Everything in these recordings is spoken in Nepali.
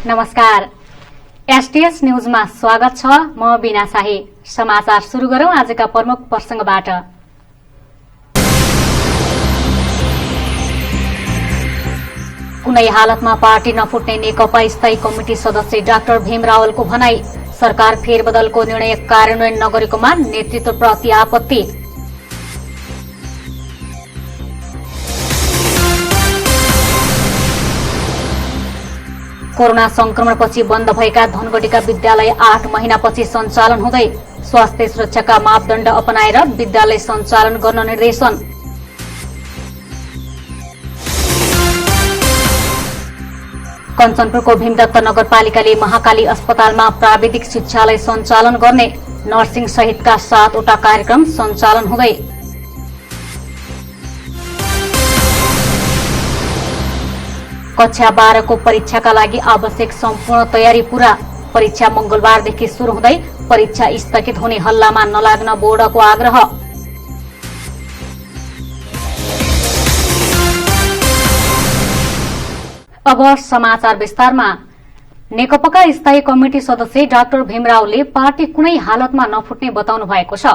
नमस्कार, एसटीएस न्यूजमा स्वागत छ। म बिना शाही। समाचार सुरु गरौं आजका प्रमुख प्रसंगबाट। कुनै हालतमा पार्टी नफुट्ने नेकपा स्थायी कमिटी सदस्य डाक्टर भीम रावलको भनाई। सरकार फेरबदलको निर्णय कार्यान्वयन नगरेकोमा नेतृत्वप्रति आपत्ति। कोरोना संक्रमणपछि बन्द भएका धनगढ़ीका विद्यालय 8 महिनापछि सञ्चालन हुँदै। स्वास्थ्य सुरक्षाका मापदण्ड अपनाएर विद्यालय सञ्चालन गर्न निर्देशन। कञ्चनपुरको भीमदत्त नगरपालिकाले महाकाली अस्पतालमा प्राविधिक शिक्षालय सञ्चालन गर्ने। नर्सिङ सहितका 7 वटा कार्यक्रम सञ्चालन हुँदै। कक्षा 12 को परीक्षाका लागि आवश्यक सम्पूर्ण तयारी पूरा। परीक्षा मंगलबारदेखि शुरू हुँदै परीक्षा स्थगित हुने हल्लामा नलाग्न बोर्डको आग्रह। अब समाचार विस्तारमा। नेकपाका स्थायी कमिटी सदस्य डाक्टर भीम रावलले पार्टी कुनै हालतमा नफुट्ने बताउनु भएको छ।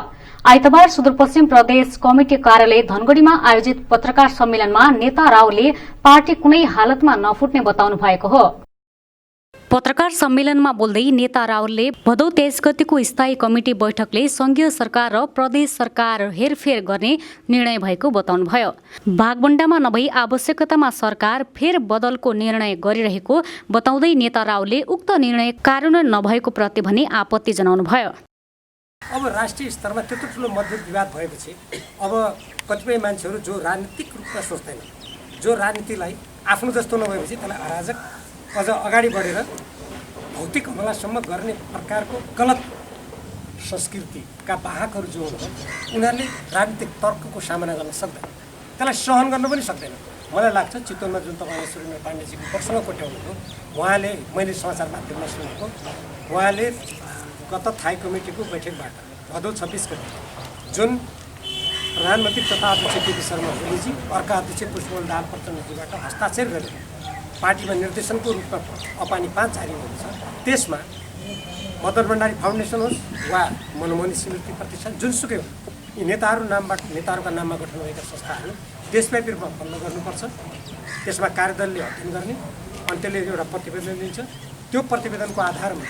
आइतबार सुदूरपश्चिम प्रदेश कमिटी कार्यालय धनगढ़ीमा आयोजित पत्रकार सम्मेलनमा नेता रावलले पार्टी कुनै हालतमा नफुट्ने बताउनु भएको हो। पत्रकार सम्मेलनमा बोल्दै नेता रावलले भदौ 23 गतिको स्थायी कमिटी बैठकले संघीय सरकार र प्रदेश सरकार हेरफेर गर्ने निर्णय भएको बताउनुभयो। भागबण्डामा नभई आवश्यकतामा सरकार फेरबदलको निर्णय गरिरहेको बताउँदै नेता रावलले उक्त निर्णय कार्यान्वयन नभएको प्रति भने आपत्ति जनाउनुभयो। अब राष्ट्रिय स्तरमा त्यत्रो ठुलो मतभेद विवाद भएपछि अब कतिपय मान्छेहरू जो राजनीतिक रूपमा सोच्दैन, जो राजनीतिलाई आफ्नो जस्तो नभएपछि त्यसलाई अराजक अझ अगाडि बढेर भौतिक हमलासम्म गर्ने प्रकारको गलत संस्कृतिका वाहकहरू जो हुनुहुन्छ उनीहरूले राजनीतिक तर्कको सामना गर्न सक्दैन, त्यसलाई सहन गर्न पनि सक्दैन। मलाई लाग्छ चितवनमा जुन तपाईँले सुरेन्द्र पाण्डेजीको प्रसङ्ग कोट्याउनुभयो, उहाँले मैले समाचार माध्यममा सुनेको, उहाँले गत थाई कमिटीको बैठकबाट भदौ 26 गते जुन प्रधानमन्त्री तथा अध्यक्ष केपी शर्मा ओलीजी अर्का अध्यक्ष पुष्पकमल दाहाल प्रचण्डजीबाट हस्ताक्षर गरेर पार्टीमा निर्देशनको रूपमा अपानी 5 जारी भएको छ। त्यसमा मदन भण्डारी फाउन्डेसन होस् वा मनमोहनी स्मृति प्रतिष्ठान जुनसुकै हो, यी नेताहरूका नाममा गठन भएका संस्थाहरू देशव्यापी रूपमा बन्द गर्नुपर्छ। त्यसमा कार्यदलले अध्ययन गर्ने अनि त्यसले एउटा प्रतिवेदन दिन्छ। त्यो प्रतिवेदनको आधारमा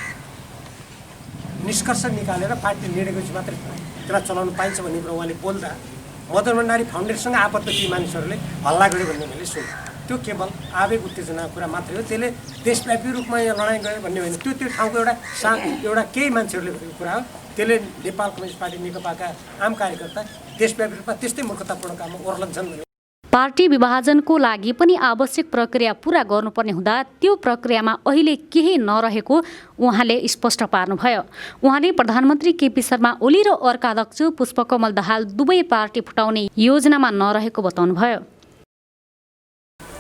निष्कर्ष निकालेर पार्टी निर्णयपछि मात्रै त्यसलाई चलाउनु पाइन्छ भन्ने कुरा उहाँले बोल्दा मदन भण्डारी फाउन्डेसनसँग आपत्ति ती मानिसहरूले हल्ला गरे भन्ने मैले सुने। त्यो केवल आवेग उत्तेजनाको कुरा मात्रै हो, त्यसले देशव्यापी रूपमा यहाँ लडाइँ गयो भन्ने होइन। त्यो ठाउँको एउटा केही मान्छेहरूले गरेको कुरा हो। त्यसले नेपाल कम्युनिस्ट पार्टी नेकपाका आम कार्यकर्ता देशव्यापी रूपमा त्यस्तै मूर्खतापूर्ण काममा ओर्लन्छन् भने पार्टी विभाजनको लागि पनि आवश्यक प्रक्रिया पूरा गर्नुपर्ने हुँदा त्यो प्रक्रियामा अहिले केही नरहेको उहाँले स्पष्ट पार्नुभयो। उहाँले प्रधानमन्त्री केपी शर्मा ओली र अर्का अध्यक्ष पुष्पकमल दाहाल दुवै पार्टी फुटाउने योजनामा नरहेको बताउनुभयो।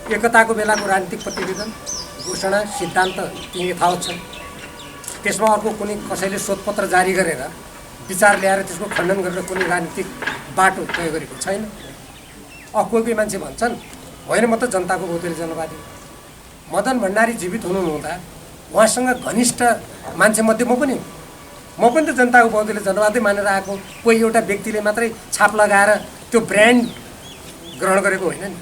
एकताको बेलाको राजनीतिक प्रतिवेदन घोषणा सिद्धान्त ती यथावत छन्। त्यसमा अर्को कुनै कसैले शोधपत्र जारी गरेर विचार ल्याएर त्यसको खण्डन गरेर कुनै राजनीतिक बाटो तय गरेको छैन। कोही मान्छे भन्छन् होइन म त जनताको बहुदलीय जनवादी। मदन भण्डारी जीवित हुनुहुँदा उहाँसँग घनिष्ठ मान्छेमध्ये म पनि त जनताको बहुदलीय जनवादी मानेर आएको कोही एउटा व्यक्तिले मात्रै छाप लगाएर त्यो ब्रान्ड ग्रहण गरेको होइन नि।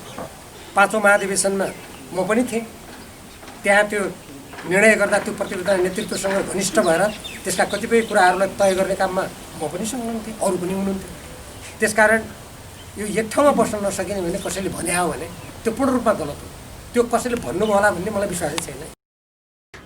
5औं महाधिवेशनमा म पनि थिएँ, त्यहाँ त्यो निर्णय गर्दा त्यो प्रतिवेदन नेतृत्वसँग घनिष्ठ भएर त्यसका कतिपय कुराहरूलाई तय गर्ने काममा म पनि संलग्न थिएँ, अरू पनि हुनुहुन्थ्यो। त्यसकारण यो एक ठाउँमा बस्न नसकिने भने कसैले भने हो भने त्यो पूर्ण रूपमा गलत हो। त्यो कसैले भन्नुभयो होला भन्ने मलाई विश्वासै छैन।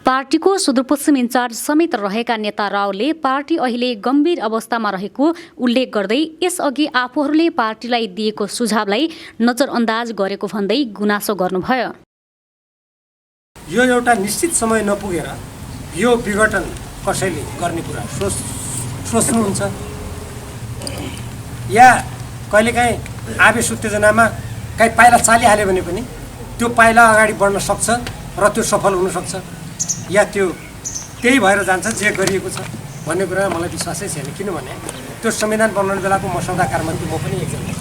पार्टीको सुदूरपश्चिम इन्चार्ज समेत रहेका नेता रावलले पार्टी अहिले गम्भीर अवस्थामा रहेको उल्लेख गर्दै यसअघि आफूहरूले पार्टीलाई दिएको सुझावलाई नजरअन्दाज गरेको भन्दै गुनासो गर्नुभयो। यो एउटा निश्चित समय नपुगेर यो विघटन कसैले गर्ने कुरा सोच्नुहुन्छ या कहिलेकाहीँ आवेश उत्तेजनामा कहीँ पाइला चालिहाल्यो भने पनि त्यो पाइला अगाडि बढ्न सक्छ र त्यो सफल हुनसक्छ या त्यो त्यही भएर जान्छ जे गरिएको छ भन्ने कुरामा मलाई विश्वासै छैन। किनभने त्यो संविधान बनाउने बेलाको मसौदाकारमध्ये म पनि एकजना।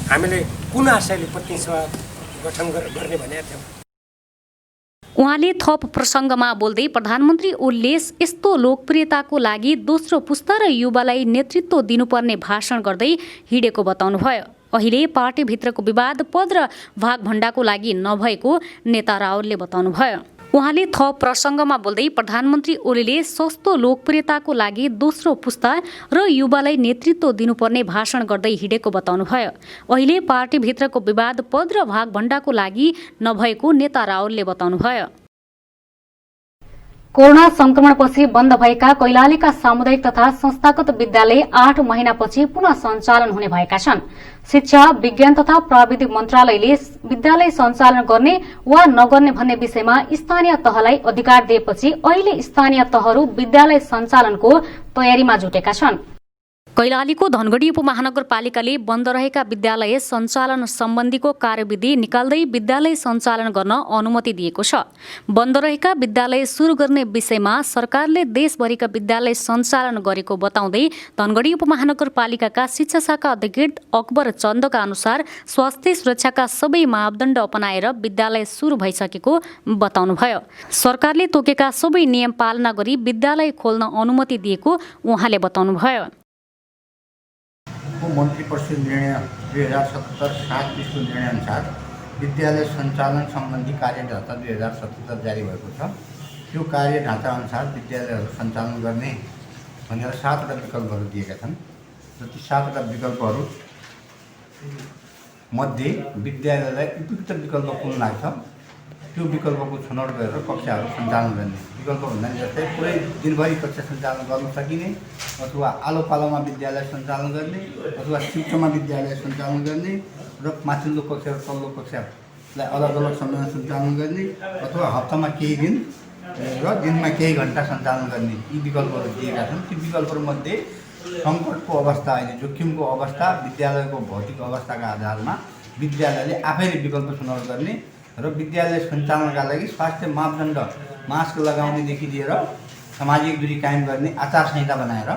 हामीले कुन आशयले प्रतिनिधि सभा गठन गर्ने भनेका थियौँ। उहाँले थप प्रसङ्गमा बोल्दै प्रधानमन्त्री ओलीले यस्तो लोकप्रियताको लागि दोस्रो पुस्ता र युवालाई नेतृत्व दिनुपर्ने भाषण गर्दै हिँडेको बताउनुभयो। अहिले पार्टीभित्रको विवाद पद र भागभण्डाको लागि नभएको नेता रावलले बताउनुभयो। उहाँले थप प्रसङ्गमा बोल्दै प्रधानमन्त्री ओलीले सस्तो लोकप्रियताको लागि दोस्रो पुस्ता र युवालाई नेतृत्व दिनुपर्ने भाषण गर्दै हिँडेको बताउनुभयो। अहिले पार्टीभित्रको विवाद पद र भागभण्डाको लागि नभएको नेता रावलले बताउनुभयो। कोरोना संक्रमणपछि बन्द भएका कैलालीका सामुदायिक तथा संस्थागत विद्यालय 8 महिनापछि पुनः सञ्चालन हुने भएका छन्। शिक्षा, विज्ञान तथा प्राविधिक मन्त्रालयले विद्यालय सञ्चालन गर्ने वा नगर्ने भन्ने विषयमा स्थानीय तहलाई अधिकार दिएपछि अहिले स्थानीय तहहरू विद्यालय सञ्चालनको तयारीमा जुटेका छन्। कैलालीको धनगढी उपमहानगरपालिकाले बन्द रहेका विद्यालय सञ्चालन सम्बन्धीको कार्यविधि निकाल्दै विद्यालय सञ्चालन गर्न अनुमति दिएको छ। बन्द रहेका विद्यालय सुरु गर्ने विषयमा सरकारले देशभरिका विद्यालय सञ्चालन गरेको बताउँदै धनगढी उपमहानगरपालिकाका शिक्षा शाखा अधिकृत अकबर चन्दका अनुसार स्वास्थ्य सुरक्षाका सबै मापदण्ड अपनाएर विद्यालय सुरु भइसकेको बताउनुभयो। सरकारले तोकेका सबै नियम पालना गरी विद्यालय खोल्न अनुमति दिएको उहाँले बताउनुभयो। मन्त्री परिषद निर्णय 2077/7 निर्णय अनुसार विद्यालय सञ्चालन सम्बन्धी कार्यढाँचा 2077 जारी भएको छ। त्यो कार्यढाँचा अनुसार विद्यालयहरू सञ्चालन गर्ने भनेर 7वटा विकल्पहरू दिएका छन् र ती 7वटा विकल्पहरू मध्ये विद्यालयलाई उपयुक्त विकल्प कुन लाग्छ त्यो विकल्पको छनौट गरेर कक्षाहरू सञ्चालन गर्ने विकल्प भन्दा जस्तै पुरै दिनभरि कक्षा सञ्चालन गर्न सकिने अथवा आलो पालोमा विद्यालय सञ्चालन गर्ने अथवा शिफ्टमा विद्यालय सञ्चालन गर्ने र माथिल्लो कक्षा र तल्लो कक्षालाई अलग अलग समयमा सञ्चालन गर्ने अथवा हप्तामा केही दिन र दिनमा केही घन्टा सञ्चालन गर्ने यी विकल्पहरू दिएका छन्। ती विकल्पहरूमध्ये सङ्कटको अवस्था अहिले जोखिमको अवस्था विद्यालयको भौतिक अवस्थाका आधारमा विद्यालयले आफैले विकल्प छनौट गर्ने र विद्यालय सञ्चालनका लागि स्वास्थ्य मापदण्ड मास्क लगाउनेदेखि लिएर सामाजिक दूरी कायम गर्ने आचार संहिता बनाएर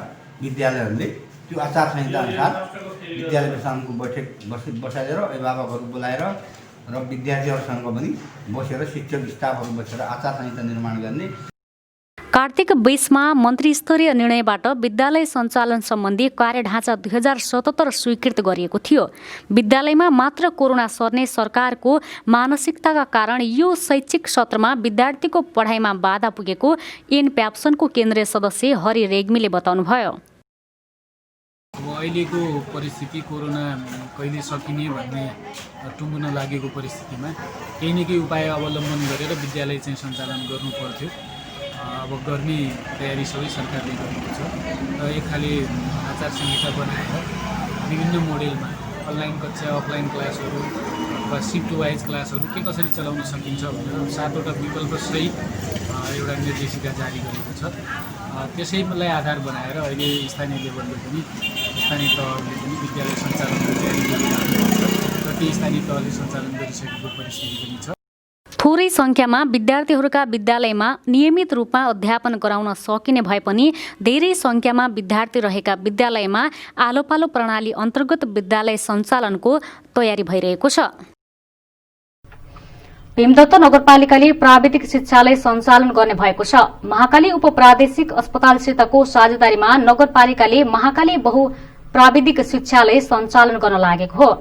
विद्यालयहरूले त्यो आचार संहिता अनुसार विद्यालय प्रशासनको बैठक बसालेर अभिभावकहरू बोलाएर र विद्यार्थीहरूसँग पनि बसेर शिक्षक स्टाफहरू बसेर आचार संहिता निर्माण गर्ने। कार्तिक 20मा मन्त्री स्तरीय निर्णयबाट विद्यालय सञ्चालन सम्बन्धी कार्यढाँचा 2077 स्वीकृत गरिएको थियो। विद्यालयमा मात्र कोरोना सर्ने सरकारको मानसिकताका कारण यो शैक्षिक सत्रमा विद्यार्थीको पढाइमा बाधा पुगेको एनप्याप्सनको केन्द्रीय सदस्य हरि रेग्मीले बताउनुभयो। अब अहिलेको परिस्थिति कोरोना कहिले सकिने भन्ने टुङ्गन लागेको परिस्थितिमा केही न केही उपाय अवलम्बन गरेर विद्यालय चाहिँ सञ्चालन गर्नु पर्थ्यो। अब गर्ने तयारी सबै सरकारले गरेको छ र एक खाले आचार संहिता बनाएर विभिन्न मोडेलमा अनलाइन कक्षा अफलाइन क्लासहरू वा सिफ्ट वाइज क्लासहरू के कसरी चलाउन सकिन्छ भनेर 7वटा विकल्पसहित एउटा निर्देशिका जारी गरेको छ। त्यसैलाई आधार बनाएर अहिले स्थानीय लेभलले पनि स्थानीय तहले पनि विद्यालय सञ्चालनको तयारी गरिरहेको छ र ती स्थानीय तहले सञ्चालन गरिसकेको परिस्थिति पनि छ। थोरै सङ्ख्यामा विद्यार्थीहरूका विद्यालयमा नियमित रूपमा अध्यापन गराउन सकिने भए पनि धेरै सङ्ख्यामा विद्यार्थी रहेका विद्यालयमा आलोपालो प्रणाली अन्तर्गत विद्यालय सञ्चालनको तयारी भइरहेको छ। भीमदत्त नगरपालिकाले प्राविधिक शिक्षालय सञ्चालन गर्ने भएको छ। महाकाली उपप्रादेशिक अस्पतालसितको साझेदारीमा नगरपालिकाले महाकाली बहुप्राविधिक शिक्षालय सञ्चालन गर्न लागेको हो।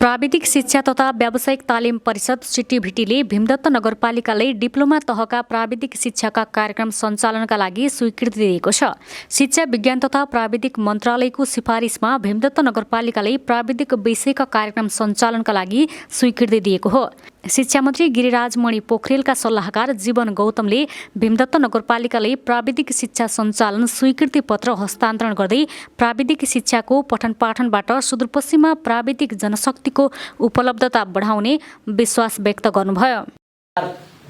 प्राविधिक शिक्षा तथा व्यावसायिक तालिम परिषद सिटिभिटीले भीमदत्त नगरपालिकालाई डिप्लोमा तहका प्राविधिक शिक्षाका कार्यक्रम सञ्चालनका लागि स्वीकृति दिएको छ। शिक्षा विज्ञान तथा प्राविधिक मन्त्रालयको सिफारिसमा भीमदत्त नगरपालिकाले प्राविधिक विषयका कार्यक्रम सञ्चालनका लागि स्वीकृति दिएको हो। शिक्षा मन्त्री गिरिराजमणि पोखरेलका सल्लाहकार जीवन गौतमले भीमदत्त नगरपालिकाले प्राविधिक शिक्षा सञ्चालन स्वीकृति पत्र हस्तान्तरण गर्दै प्राविधिक शिक्षाको पठन पाठनबाट सुदूरपश्चिममा प्राविधिक जनशक्तिको उपलब्धता बढाउने विश्वास व्यक्त गर्नुभयो।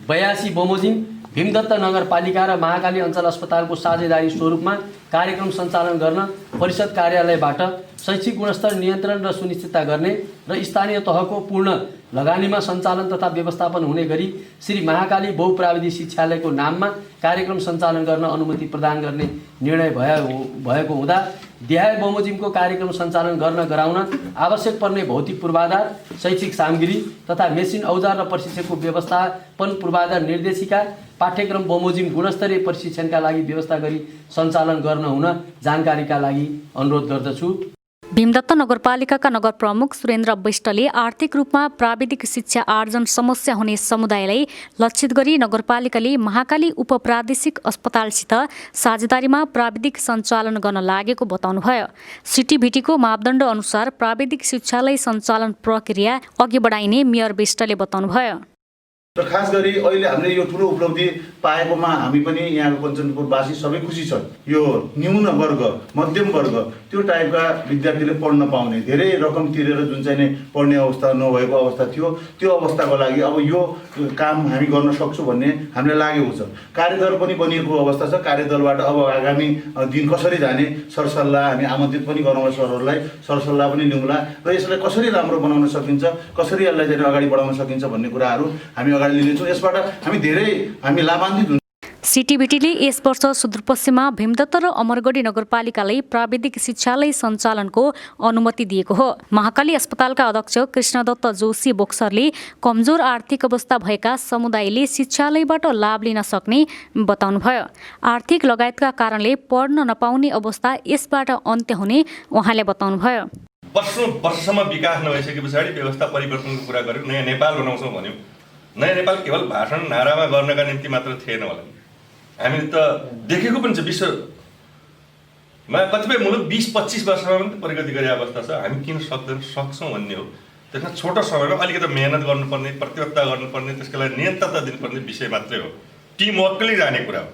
82 बमोजिम भीमदत्त नगरपालिका र महाकाली अञ्चल अस्पतालको साझेदारी स्वरूपमा कार्यक्रम सञ्चालन गर्न परिषद कार्यालयबाट शैक्षिक गुणस्तर नियन्त्रण र सुनिश्चितता गर्ने र स्थानीय तहको पूर्ण लगानीमा सञ्चालन तथा व्यवस्थापन हुने गरी श्री महाकाली बहुप्राविधिक शिक्षालयको नाममा कार्यक्रम सञ्चालन गर्न अनुमति प्रदान गर्ने निर्णय भएको हुँदा देहाय बमोजिमको कार्यक्रम सञ्चालन गर्न गराउन आवश्यक पर्ने भौतिक पूर्वाधार, शैक्षिक सामग्री तथा मेसिन औजार र प्रशिक्षकको व्यवस्थापन पूर्वाधार निर्देशिका पाठ्यक्रम बमोजिम गुणस्तरीय प्रशिक्षणका लागि व्यवस्था गरी सञ्चालन गर्न हुन जानकारीका लागि अनुरोध गर्दछु। भीमदत्त नगरपालिकाका नगर प्रमुख सुरेन्द्र विष्टले आर्थिक रूपमा प्राविधिक शिक्षा आर्जन समस्या हुने समुदायलाई लक्षित गरी नगरपालिकाले महाकाली उपप्रादेशिक अस्पतालसित साझेदारीमा प्राविधिक सञ्चालन गर्न लागेको बताउनुभयो। सिटिभिटीको मापदण्ड अनुसार प्राविधिक शिक्षालाई सञ्चालन प्रक्रिया अघि बढाइने मेयर विष्टले बताउनुभयो। र खास गरी अहिले हामीले यो ठुलो उपलब्धि पाएकोमा हामी पनि यहाँको कञ्चनपुरवासी सबै खुसी छन्। यो न्यून वर्ग, मध्यम वर्ग त्यो टाइपका विद्यार्थीले पढ्न पाउने, धेरै रकम तिरेर जुन चाहिँ नै पढ्ने अवस्था नभएको अवस्था थियो, त्यो अवस्थाको लागि अब यो काम हामी गर्न सक्छौँ भन्ने हामीलाई लागेको छ। कार्यदल पनि बनिएको अवस्था छ। कार्यदलबाट अब आगामी दिन कसरी जाने सरसल्लाह हामी आमन्त्रित पनि गरौँला, सरहरूलाई सरसल्लाह पनि लिउँला र यसलाई कसरी राम्रो बनाउन सकिन्छ, कसरी यसलाई चाहिँ अगाडि बढाउन सकिन्छ भन्ने कुराहरू हामी लिनेछौँ। यसबाट हामी लाभान्वित हुन्छौँ। सिटिभिटीले यस वर्ष सुदूरपश्चिममा भीमदत्त र अमरगढी नगरपालिकालाई प्राविधिक शिक्षालय सञ्चालनको अनुमति दिएको हो। महाकाली अस्पतालका अध्यक्ष कृष्णदत्त जोशी बोक्सरले कमजोर आर्थिक अवस्था भएका समुदायले शिक्षालयबाट लाभ लिन सक्ने बताउनुभयो। आर्थिक लगायतका कारणले पढ्न नपाउने अवस्था यसबाट अन्त्य हुने उहाँले बताउनुभयो। वर्षसम्म विकास नभइसके पछाडि व्यवस्था परिवर्तनको कुरा गर्यो, नयाँ नेपाल बनाउँछौँ भन्यो। नयाँ नेपाल केवल भाषण नारामा गर्नका निम्ति मात्र थिएन होला। हामीले त देखेको पनि छ विश्वमा कतिपय मुलुक 20-25 वर्षमा पनि प्रगति गरे अवस्था छ। हामी किन सक्छौँ भन्ने हो। त्यसमा छोटो समयमा अलिकति मेहनत गर्नुपर्ने, प्रतिबद्धता गर्नुपर्ने, त्यसको लागि निरन्तरता दिनुपर्ने विषय मात्रै हो। टिमवर्कले जाने कुरा हो।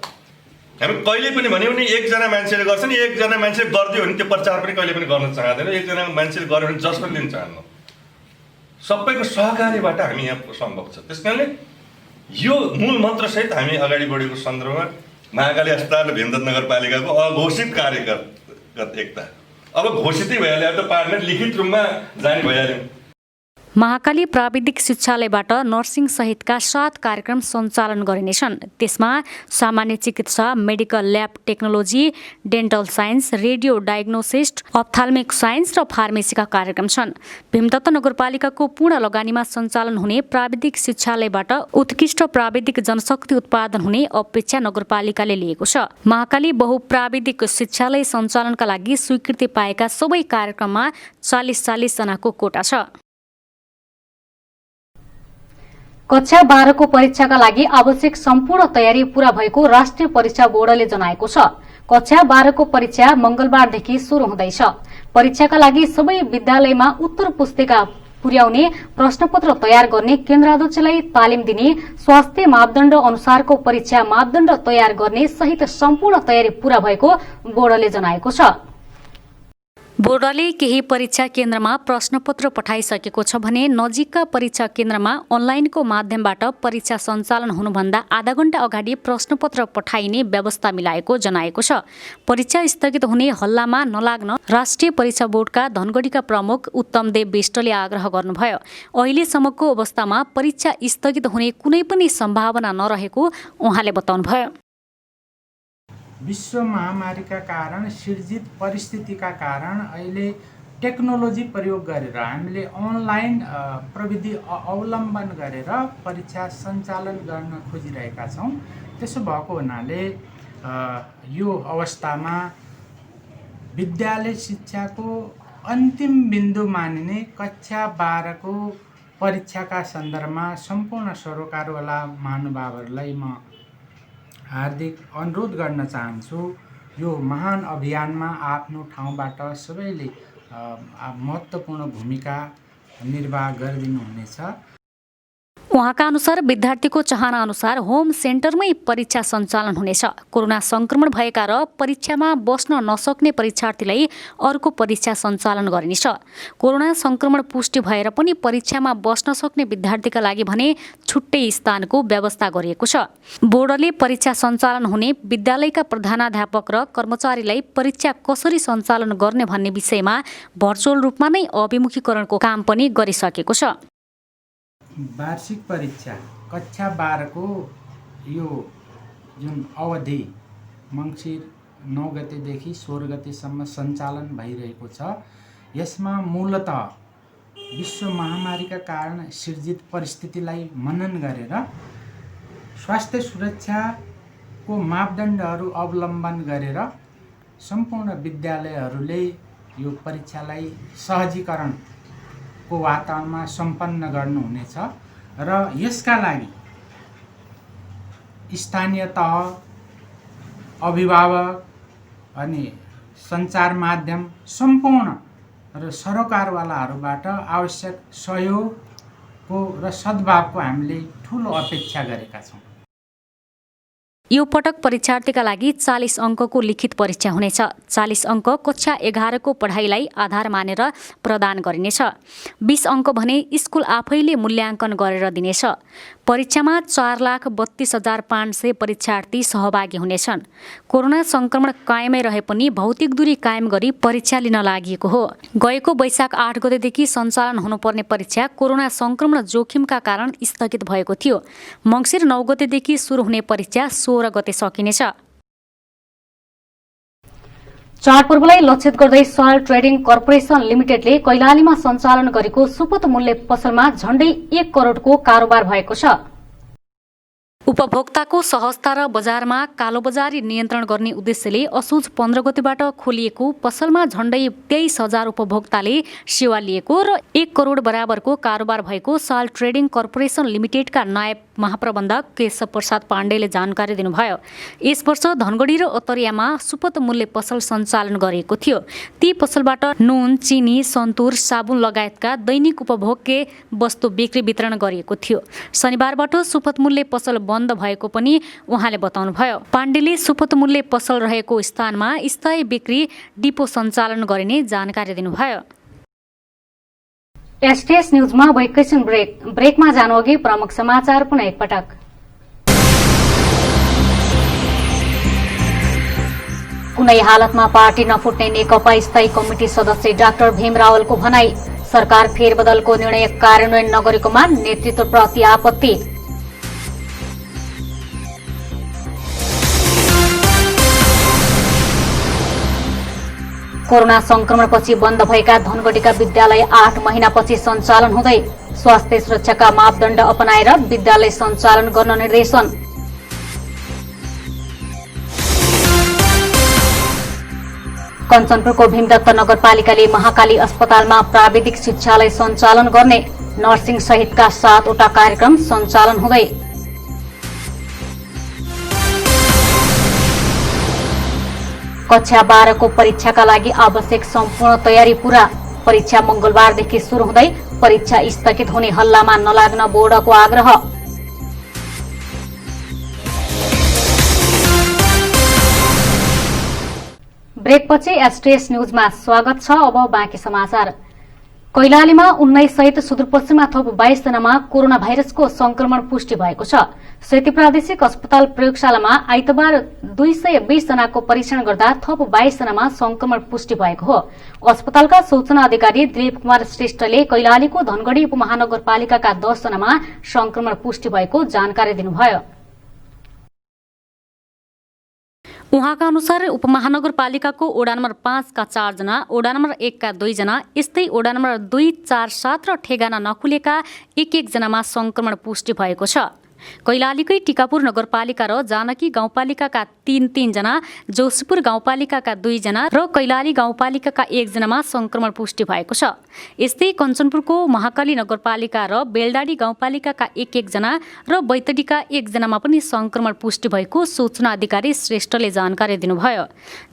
हामी कहिले पनि भन्यो भने एकजना मान्छेले गर्छ नि, एकजना मान्छेले गरिदियो भने त्यो प्रचार पनि कहिले पनि गर्न चाहँदैन। एकजना मान्छेले गर्यो भने जस पनि लिन चाहन्न। सबैको सहकार्यबाट हामी यहाँ सम्भव छ। त्यस कारणले यो मूल मन्त्रसहित हामी अगाडि बढेको सन्दर्भमा महाकाली अस्पताल र भीमदत्त नगरपालिकाको अघोषित कार्यगत एकता अब घोषितै भइहाल्यो। त पार्लियामेन्ट लिखित रूपमा जाने भइहाल्यो। महाकाली प्राविधिक शिक्षालयबाट नर्सिङ सहितका 7 कार्यक्रम सञ्चालन गरिनेछन्। त्यसमा सामान्य चिकित्सा, medical lab technology, dental science, radio diagnosis, ophthalmic science र फार्मेसीका कार्यक्रम छन्। भीमदत्त नगरपालिकाको पूर्ण लगानीमा सञ्चालन हुने प्राविधिक शिक्षालयबाट उत्कृष्ट प्राविधिक जनशक्ति उत्पादन हुने अपेक्षा नगरपालिकाले लिएको छ। महाकाली बहुप्राविधिक शिक्षालय सञ्चालनका लागि स्वीकृति पाएका सबै कार्यक्रममा 40-40 जनाको कोटा छ। कक्षा 12 को परीक्षाका लागि आवश्यक सम्पूर्ण तयारी पूरा भएको राष्ट्रिय परीक्षा बोर्डले जनाएको छ। कक्षा 12 को परीक्षा मंगलबारदेखि शुरू हुँदैछ। परीक्षाका लागि सबै विद्यालयमा उत्तर पुस्तिका पुर्याउने, प्रश्नपत्र तयार गर्ने, केन्द्राध्यक्षलाई तालिम दिने, स्वास्थ्य मापदण्ड अनुसारको परीक्षा मापदण्ड तयार गर्ने सहित सम्पूर्ण तयारी पूरा भएको बोर्डले जनाएको छ। बोर्डले केही परीक्षा केन्द्रमा प्रश्नपत्र पठाइसकेको छ भने नजिकका परीक्षा केन्द्रमा अनलाइनको माध्यमबाट परीक्षा सञ्चालन हुनुभन्दा आधा घण्टा अगाडि प्रश्नपत्र पठाइने व्यवस्था मिलाएको जनाएको छ। परीक्षा स्थगित हुने हल्लामा नलाग्न राष्ट्रिय परीक्षा बोर्डका धनगढीका प्रमुख उत्तमदेव विष्टले आग्रह गर्नुभयो। अहिलेसम्मको अवस्थामा परीक्षा स्थगित हुने कुनै पनि सम्भावना नरहेको उहाँले बताउनुभयो। विश्व महामारीका कारण सृजित परिस्थितिका कारण अहिले टेक्नोलोजी प्रयोग गरेर हामीले अनलाइन प्रविधि अवलम्बन गरेर परीक्षा सञ्चालन गर्न खोजिरहेका छौँ। त्यसो भएको हुनाले यो अवस्थामा विद्यालय शिक्षाको अन्तिम बिन्दु मानिने कक्षा 12 को परीक्षाका सन्दर्भमा सम्पूर्ण सरोकारवाला महानुभावहरूलाई म हार्दिक अनुरोध गर्न चाहन्छु। यो महान अभियानमा आफ्नो ठाउँबाट सबैले महत्त्वपूर्ण भूमिका निर्वाह गरिदिनुहुनेछ। उहाँका अनुसार विद्यार्थीको चाहना अनुसार होम सेन्टरमै परीक्षा सञ्चालन हुनेछ। कोरोना संक्रमण भएका र परीक्षामा बस्न नसक्ने परीक्षार्थीलाई अर्को परीक्षा सञ्चालन गरिनेछ। कोरोना संक्रमण पुष्टि भएर पनि परीक्षामा बस्न सक्ने विद्यार्थीका लागि भने छुट्टै स्थानको व्यवस्था गरिएको छ। बोर्डले परीक्षा सञ्चालन हुने विद्यालयका प्रधानाध्यापक र कर्मचारीलाई परीक्षा कसरी सञ्चालन गर्ने भन्ने विषयमा भर्चुअल रूपमा नै अभिमुखीकरणको काम पनि गरिसकेको छ। वार्षिक परीक्षा कक्षा 12 को यो जुन अवधि मङ्सिर 9 गतेदेखि 16 गतेसम्म सञ्चालन भइरहेको छ, यसमा मूलतः विश्व महामारीका कारण सिर्जित परिस्थितिलाई मनन गरेर स्वास्थ्य सुरक्षाको मापदण्डहरू अवलम्बन गरेर सम्पूर्ण विद्यालयहरूले यो परीक्षालाई सहजीकरणको वातावरणमा सम्पन्न गर्नुहुनेछ र यसका लागि स्थानीय तह, अभिभावक अनि सञ्चार माध्यम सम्पूर्ण र सरोकारवालाहरूबाट आवश्यक सहयोगको र सद्भावको हामीले ठुलो अपेक्षा गरेका छौँ। यो पटक परीक्षार्थीका लागि 40 अङ्कको लिखित परीक्षा हुनेछ। 40 अङ्क कक्षा 11 को पढाइलाई आधार मानेर प्रदान गरिनेछ। 20 अङ्क भने स्कुल आफैले मूल्याङ्कन गरेर दिनेछ। परीक्षामा 4,32,500 परीक्षार्थी सहभागी हुनेछन्। कोरोना संक्रमण कायमै रहे पनि भौतिक दूरी कायम गरी परीक्षा लिन लागि हो। गएको वैशाख 8 गतेदेखि सञ्चालन हुनुपर्ने परीक्षा कोरोना संक्रमण जोखिमका कारण स्थगित भएको थियो। मङ्सिर 9 गतेदेखि सुरु हुने परीक्षा 16 गते सकिनेछ। चाडपर्वलाई लक्षित गर्दै सॉयल ट्रेडिङ कर्पोरेसन लिमिटेडले कैलालीमा सञ्चालन गरेको सुपथ मूल्य पसलमा झण्डै 1 करोडको कारोबार भएको छ। उपभोक्ताको सहजता र बजारमा कालोबजारी नियन्त्रण गर्ने उद्देश्यले असोज 15 गतेबाट खोलिएको पसलमा झण्डै 23,000 उपभोक्ताले सेवा लिएको र 1 करोड बराबरको कारोबार भएको सॉयल ट्रेडिङ कर्पोरेसन लिमिटेडका नायब महाप्रबन्धक केशव प्रसाद पाण्डेले जानकारी दिनुभयो। यस वर्ष धनगढी र अतरियामा सुपथ मूल्य पसल सञ्चालन गरिएको थियो। ती पसलबाट नुन, चिनी, सन्तुर, साबुन लगायतका दैनिक उपभोग्य वस्तु बिक्री वितरण गरिएको थियो। शनिबारबाट सुपथ मूल्य पसल बन्द भएको पनि उहाँले बताउनुभयो। पाण्डेले सुपथ मूल्य पसल रहेको स्थानमा स्थायी बिक्री डिपो सञ्चालन गरिने जानकारी दिनुभयो। एसटीएस न्यूजमा एकैछिन ब्रेकमा जानु अघि प्रमुख समाचार पुनः एकपटक। कुनै हालतमा पार्टी नफुट्ने नेकपा स्थायी कमिटी सदस्य डाक्टर भीम रावलको भनाई। सरकार फेरबदलको निर्णय कार्यान्वयन नगरेकोमा नेतृत्वप्रति आपत्ति। कोरोना संक्रमणपछि बन्द भएका धनगढीका विद्यालय 8 महिनापछि सञ्चालन हुँदै। स्वास्थ्य सुरक्षाका मापदण्ड अपनाएर विद्यालय सञ्चालन गर्न निर्देशन। कञ्चनपुरको भीमदत्त नगरपालिकाले महाकाली अस्पतालमा प्राविधिक शिक्षालय सञ्चालन गर्ने। नर्सिङ सहितका 7वटा कार्यक्रम सञ्चालन हुँदै। कक्षा 12 को परीक्षाका लागि आवश्यक सम्पूर्ण तयारी पूरा। परीक्षा मंगलबारदेखि सुरु हुँदै परीक्षा स्थगित हुने हल्लामा नलाग्न बोर्डको आग्रह। ब्रेकपछि एसटीएस न्यूजमा स्वागत छ। अब बाँकी समाचार। कैलालीमा 19 सहित सुदूरपश्चिममा थप 22 जनामा कोरोना भाइरसको संक्रमण पुष्टि भएको छ। सेती प्रादेशिक अस्पताल प्रयोगशालामा आइतबार 220 जनाको परीक्षण गर्दा थप 22 जनामा संक्रमण पुष्टि भएको हो। अस्पतालका सूचना अधिकारी दिलीप कुमार श्रेष्ठले कैलालीको धनगढी उपमहानगरपालिकाका 10 जनामा संक्रमण पुष्टि भएको जानकारी दिनुभयो। उहाँका अनुसार उपमहानगरपालिकाको ओडा नम्बर 5 का 4 जना, ओडा नम्बर 1 का 2 जना, यस्तै ओडा नम्बर 2, 4, 7 र ठेगाना नखुलेका 1-1 जनामा संक्रमण पुष्टि भएको छ। कैलालीकै टिकापुर नगरपालिका र जानकी गाउँपालिकाका 3 जना, जोशीपुर गाउँपालिकाका 2 जना र कैलाली गाउँपालिकाका 1 जनामा संक्रमण पुष्टि भएको छ। यस्तै कञ्चनपुरको महाकाली नगरपालिका र बेलडाडी गाउँपालिकाका 1 जना र बैतडीका 1 जनामा पनि संक्रमण पुष्टि भएको सूचना अधिकारी श्रेष्ठले जानकारी दिनुभयो।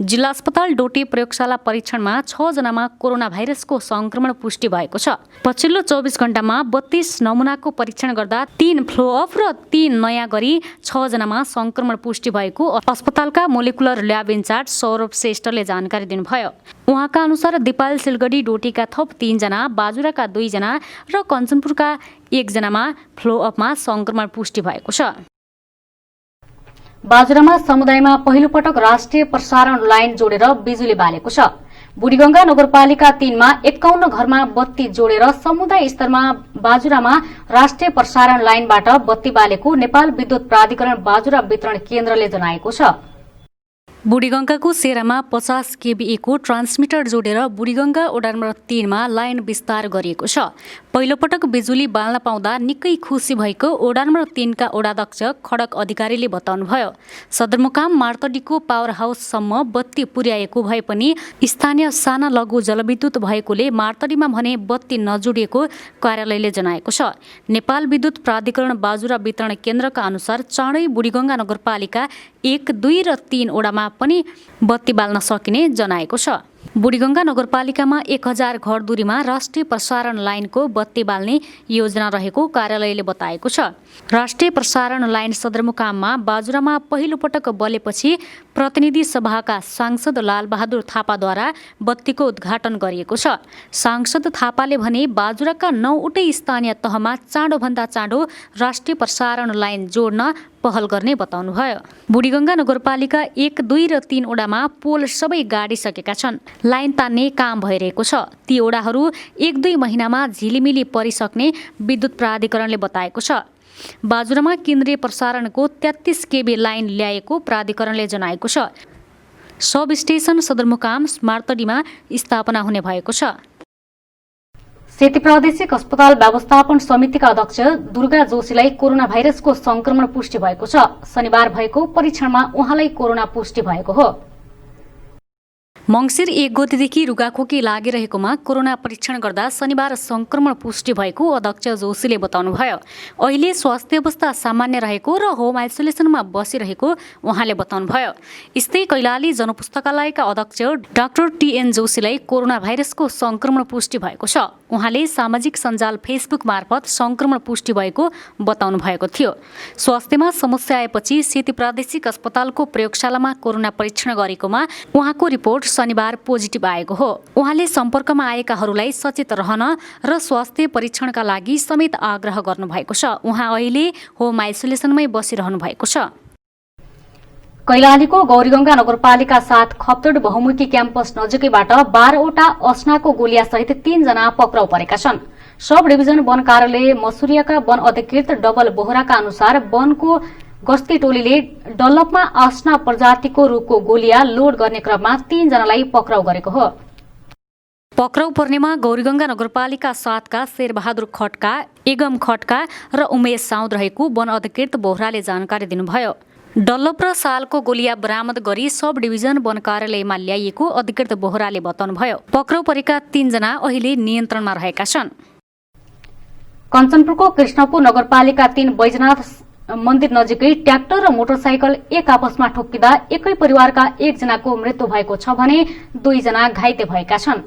जिल्ला अस्पताल डोटी प्रयोगशाला परीक्षणमा 6 जनामा कोरोना भाइरसको संक्रमण पुष्टि भएको छ। पछिल्लो 24 घण्टामा 32 नमुनाको परीक्षण गर्दा 3 फ्लो अफ र 3 नयाँ गरी 6 जनामा संक्रमण पुष्टि भएको अस्पतालका मोलिकुलर ल्याब इन्चार्ज सौरभ श्रेष्ठले जानकारी दिनुभयो। उहाँका अनुसार दिपाल सिलगढी डोटीका थप 3 जना, बाजुराका 2 जना र कञ्चनपुरका 1 जनामा फ्लो अफमा संक्रमण पुष्टि भएको छ। बाजुरामा समुदायमा पहिलो पटक राष्ट्रिय प्रसारण लाइन जोडेर बिजुली बालेको छ। बुढीगंगा नगरपालिका 3 मा 51 घरमा बत्ती जोडेर समुदाय स्तरमा बाजुरामा राष्ट्रिय प्रसारण लाइनबाट बत्ती बालेको नेपाल विद्युत प्राधिकरण बाजुरा वितरण केन्द्रले जनाएको छ। बुढीगंगाको सेरामा 50 kVA को ट्रान्समिटर जोडेर बुढीगंगा वडा नम्बर 3 मा लाइन विस्तार गरिएको छ। पहिलो पटक बिजुली बाल्न पाउँदा निकै खुसी भएको वडा नम्बर 3 का वडाध्यक्ष खडक अधिकारीले बताउनुभयो। सदरमुकाम मार्तडीको पावर हाउससम्म बत्ती पुर्याएको भए पनि स्थानीय साना लघु जलविद्युत भएकोले मार्तडीमा भने बत्ती नजोडिएको कार्यालयले जनाएको छ। नेपाल विद्युत प्राधिकरण बाजुरा वितरण केन्द्रका अनुसार चाँडै बुढीगंगा नगरपालिका 1, 2 र 3 वडामा पनि बत्ती बाल्न सकिने जनाएको छ। बुढीगंगा नगरपालिकामा 1000 घर दूरीमा राष्ट्रिय प्रसारण लाइनको बत्ती बाल्ने योजना रहेको कार्यालयले बताएको छ। राष्ट्रिय प्रसारण लाइन सदरमुकाममा बाजुरामा पहिलो पटक बलेपछि प्रतिनिधि सभाका सांसद लालबहादुर थापाद्वारा बत्तीको उद्घाटन गरिएको छ। सांसद थापाले भने बाजुराका 9वटै स्थानीय तहमा चाँडोभन्दा चाँडो राष्ट्रिय प्रसारण लाइन जोड्न पहल गर्ने बताउनुभयो। बुढीगंगा नगरपालिका 1, 2 र 3 वडामा पोल सबै गाडिसकेका छन्। लाइन तान्ने काम भइरहेको छ। ती वडाहरू 1-2 महिनामा झिलिमिली परिसक्ने विद्युत प्राधिकरणले बताएको छ। बाजुरामा केन्द्रीय प्रसारणको 33 kV लाइन ल्याएको प्राधिकरणले जनाएको छ। सब स्टेशन सदरमुकाम मार्तडीमा स्थापना हुने भएको छ। सेती प्रादेशिक अस्पताल व्यवस्थापन समितिका अध्यक्ष दुर्गा जोशीलाई कोरोना भाइरसको संक्रमण पुष्टि भएको छ। शनिबार भएको परीक्षणमा उहाँलाई कोरोना पुष्टि भएको हो। मंसिर 1 गतेदेखि रुगाखोकी लागिरहेकोमा कोरोना परीक्षण गर्दा शनिबार संक्रमण पुष्टि भएको अध्यक्ष जोशीले बताउनुभयो। अहिले स्वास्थ्य अवस्था सामान्य रहेको र होम आइसोलेसनमा बसिरहेको उहाँले बताउनुभयो। यस्तै कैलाली जनपुस्तकालयका अध्यक्ष डाक्टर TN जोशीलाई कोरोना भाइरसको संक्रमण पुष्टि भएको छ। उहाँले सामाजिक सञ्जाल फेसबुक मार्फत संक्रमण पुष्टि भएको बताउनु भएको थियो। स्वास्थ्यमा समस्या आएपछि सेती प्रादेशिक अस्पतालको प्रयोगशालामा कोरोना परीक्षण गरेकोमा उहाँको रिपोर्ट शनिबार पोजिटिभ आएको हो। उहाँले सम्पर्कमा आएकाहरूलाई सचेत रहन र स्वास्थ्य परीक्षणका लागि समेत आग्रह गर्नुभएको छ। उहाँ अहिले होम आइसोलेसनमै बसिरहनु भएको छ। कैलालीको गौरीगंगा नगरपालिका 7 खप्तड बहुमुखी क्याम्पस नजिकैबाट 12वटा अस्नाको गोलिया सहित 3 जना पक्राउ परेका छन्। सब डिभिजन वन कार्यालय मसुरियाका वन अधिकृत डबल बोहराका अनुसार वनको गस्ती टोलीले डल्लपमा आस्ना प्रजातिको रूखको गोलिया लोड गर्ने क्रममा 3 जनालाई पक्राउ गरेको हो। पक्राउ पर्नेमा गौरीगंगा नगरपालिका 7 का शेरबहादुर खड्का, एगम खड्का र उमेश साउद रहेको वन अधिकृत बोहराले जानकारी दिनुभयो। डल्लप र सालको गोलिया बरामद गरी सब डिभिजन वन कार्यालयमा ल्याइएको अधिकृत बोहराले बताउनुभयो। पक्राउ परेका 3 जना अहिले नियन्त्रणमा रहेका छन्। कञ्चनपुरको कृष्णपुर नगरपालिका 3 बैजनाथ मन्दिर नजिकै ट्र्याक्टर र मोटरसाइकल एक आपसमा ठोक्किँदा एकै परिवारका 1 जनाको मृत्यु भएको छ भने 2 जना घाइते भएका छन्।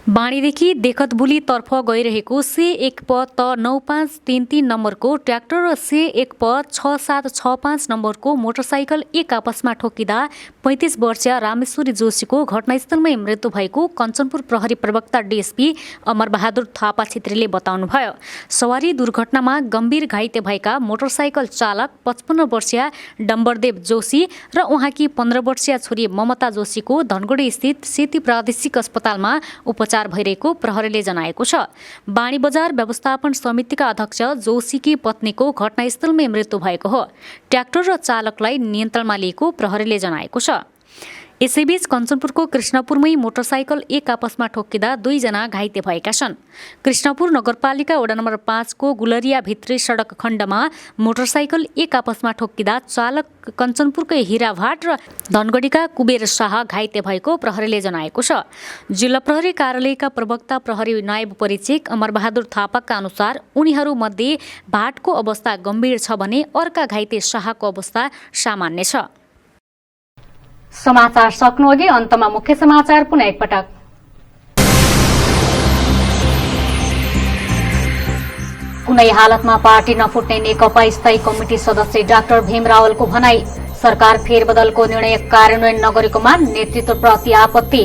बाणीदेखि देखतबुली तर्फ गइरहेको C1 प त 9533 नम्बरको ट्र्याक्टर र C1 प 6765 नम्बरको मोटरसाइकल एक आपसमा ठोक्किँदा 35 वर्षीय रामेश्वरी जोशीको घटनास्थलमै मृत्यु भएको कञ्चनपुर प्रहरी प्रवक्ता DSP अमरबहादुर थापा छेत्रीले बताउनुभयो। सवारी दुर्घटनामा गम्भीर घाइते भएका मोटरसाइकल चालक 55 वर्षीय डम्बरदेव जोशी र उहाँकी 15 वर्षीय छोरी ममता जोशीको धनगढी स्थित सेती प्रादेशिक अस्पतालमा उपचार भइरहेको प्रहरीले जनाएको छ। बाणी बजार व्यवस्थापन समितिका अध्यक्ष जोशीकी पत्नीको घटनास्थलमै मृत्यु भएको हो। ट्र्याक्टर र चालकलाई नियन्त्रणमा लिएको प्रहरीले जनाएको छ। यसैबीच कञ्चनपुरको कृष्णपुरमै मोटरसाइकल एक आपसमा ठोक्किँदा 2 जना घाइते भएका छन्। कृष्णपुर नगरपालिका वडा नम्बर 5 को गुलरिया भित्री सडक खण्डमा मोटरसाइकल एक आपसमा ठोक्किँदा चालक कञ्चनपुरकै हिराभाट र धनगढीका कुबेर शाह घाइते भएको प्रहरीले जनाएको छ। जिल्ला प्रहरी कार्यालयका प्रवक्ता प्रहरी नायब परीक्षक अमरबहादुर थापाका अनुसार उनीहरूमध्ये भाटको अवस्था गम्भीर छ भने अर्का घाइते शाहको अवस्था सामान्य छ। समाचार सक्नुअघि अन्तमा मुख्य समाचार पुनः एकपटक। कुनै हालतमा पार्टी नफुट्ने नेकपा स्थायी कमिटी सदस्य डाक्टर भीम रावलको भनाई। सरकार फेरबदलको निर्णय कार्यान्वयन नगरेकोमा नेतृत्वप्रति आपत्ति।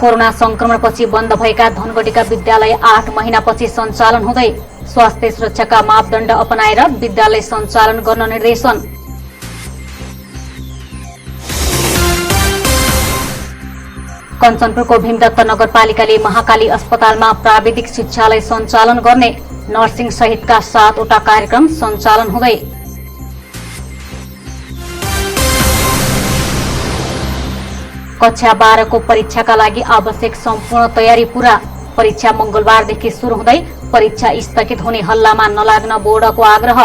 कोरोना संक्रमणपछि बन्द भएका धनगढीका विद्यालय 8 महिनापछि सञ्चालन हुँदै। स्वास्थ्य सुरक्षाका मापदण्ड अपनाएर विद्यालय सञ्चालन गर्न निर्देशन। कञ्चनपुरको भीमदत्त नगरपालिकाले महाकाली अस्पतालमा प्राविधिक शिक्षालय सञ्चालन गर्ने। नर्सिङ सहितका 7 वटा कार्यक्रम सञ्चालन हुँदै। कक्षा 12 को परीक्षाका लागि आवश्यक सम्पूर्ण तयारी पूरा। परीक्षा मंगलबारदेखि सुरु हुँदै परीक्षा स्थगित हुने हल्लामा नलाग्न बोर्डको आग्रह।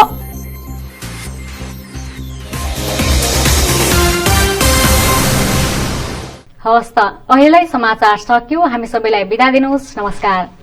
हवस् त, अहिलेलाई समाचार सकियो। हामी सबैलाई बिदा दिनुहोस्। नमस्कार।